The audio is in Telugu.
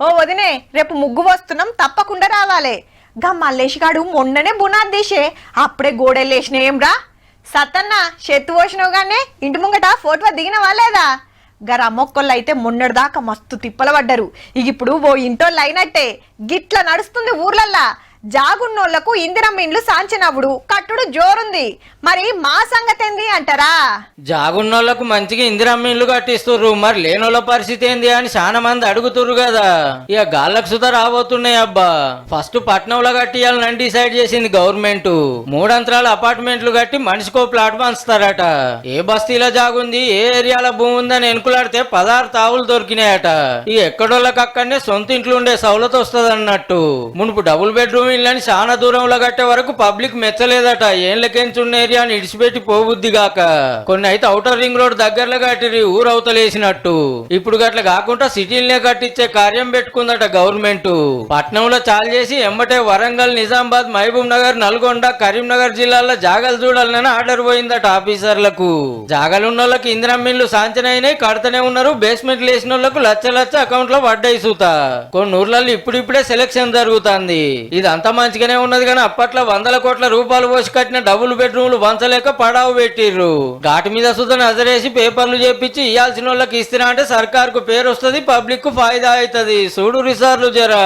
ఓ వదినే, రేపు ముగ్గు వస్తున్నాం, తప్పకుండా రావాలి. గా మల్లేషిగాడు మొన్ననే బునాది తీసే అప్పుడే గోడెల్లేసినాయేం రా. సతన్న చెత్త పోసినావు గానే ఇంటి ముంగట ఫోటో దిగినవా లేదా? గా రమ్మొక్కళ్ళు అయితే మొన్నటిదాకా మస్తు తిప్పల పడ్డరు. ఇప్పుడు ఓ ఇంటోళ్ళు అయినట్టే గిట్ల నడుస్తుంది ఊర్లల్లా. జాగున్నోళ్లకు ఇందిరమ్మ ఇండ్లు సాంచినప్పుడు కట్టుడు జోరుంది. మరి మా సంగతి ఏంది అంటారా? జాగున్నోళ్లకు మంచిగా ఇందిరమ్మ ఇండ్లు కట్టిస్తుర్రు, మరి లేనోళ్ళ పరిస్థితి ఏంది అని చాలా మంది అడుగుతుర్రు కదా. ఇక గాళ్ళకు సుధా రాబోతున్నాయి అబ్బా. ఫస్ట్ పట్నంలో కట్టియాలని డిసైడ్ చేసింది గవర్నమెంట్. 3 అంతరాల అపార్ట్మెంట్లు కట్టి మనిషికో ప్లాట్ పంచుతారట. ఏ బస్తీలో జాగుంది, ఏ ఏరియాలో భూమి ఉందని ఎనుకులాడితే 16 తావులు దొరికినాయట. ఇక ఎక్కడోళ్ళకి అక్కడనే సొంత ఇంట్లో ఉండే సౌలత వస్తుంది అన్నట్టు. మునుపు డబుల్ బెడ్రూమ్ ఇళ్ళని చాలా దూరంలో కట్టే వరకు పబ్లిక్ మెచ్చలేదట. ఏళ్ళకెంచున్న ఏరియాని ఇడిచిపెట్టి పోబుద్ది గాక. కొన్ని అయితే ఔటర్ రింగ్ రోడ్ దగ్గరలో కట్టిరి, ఊరవతలేసినట్టు. ఇప్పుడు గట్ల కాకుండా సిటీలనే కట్టించే కార్యం పెట్టుకుందట గవర్నమెంట్. పట్నంలో చాలు చేసి ఎమ్మటే వరంగల్, నిజామాబాద్, మహబూబ్ నగర్, నల్గొండ, కరీంనగర్ జిల్లాల్లో జాగాలు చూడాలని ఆర్డర్ పోయిందట ఆఫీసర్లకు. జాగాలున్న వాళ్ళకి ఇందిరమ్మ ఇల్లు సాంచనైనాయి, కడతనే ఉన్నారు. బేస్మెంట్ లేసిన వాళ్ళకు లచ్చ అకౌంట్ లో పడ్డాయి సూత. కొన్ని ఊర్లలో ఇప్పుడిప్పుడే సెలక్షన్ జరుగుతుంది. అంత మంచిగానే ఉన్నది కానీ అప్పట్లో 100 కోట్ల రూపాయలు పోసి కట్టిన డబుల్ బెడ్రూమ్లు వంచలేక పడావు పెట్టిర్రు. ఘాటి మీద సుధా నజరేసి పేపర్లు చేపించి ఇయ్యాల్సిన వాళ్ళకి ఇస్తున్నా అంటే సర్కార్ కు పేరు వస్తుంది, పబ్లిక్ కు ఫాయిదా అవుతుంది. చూడు రిసార్లు జరా.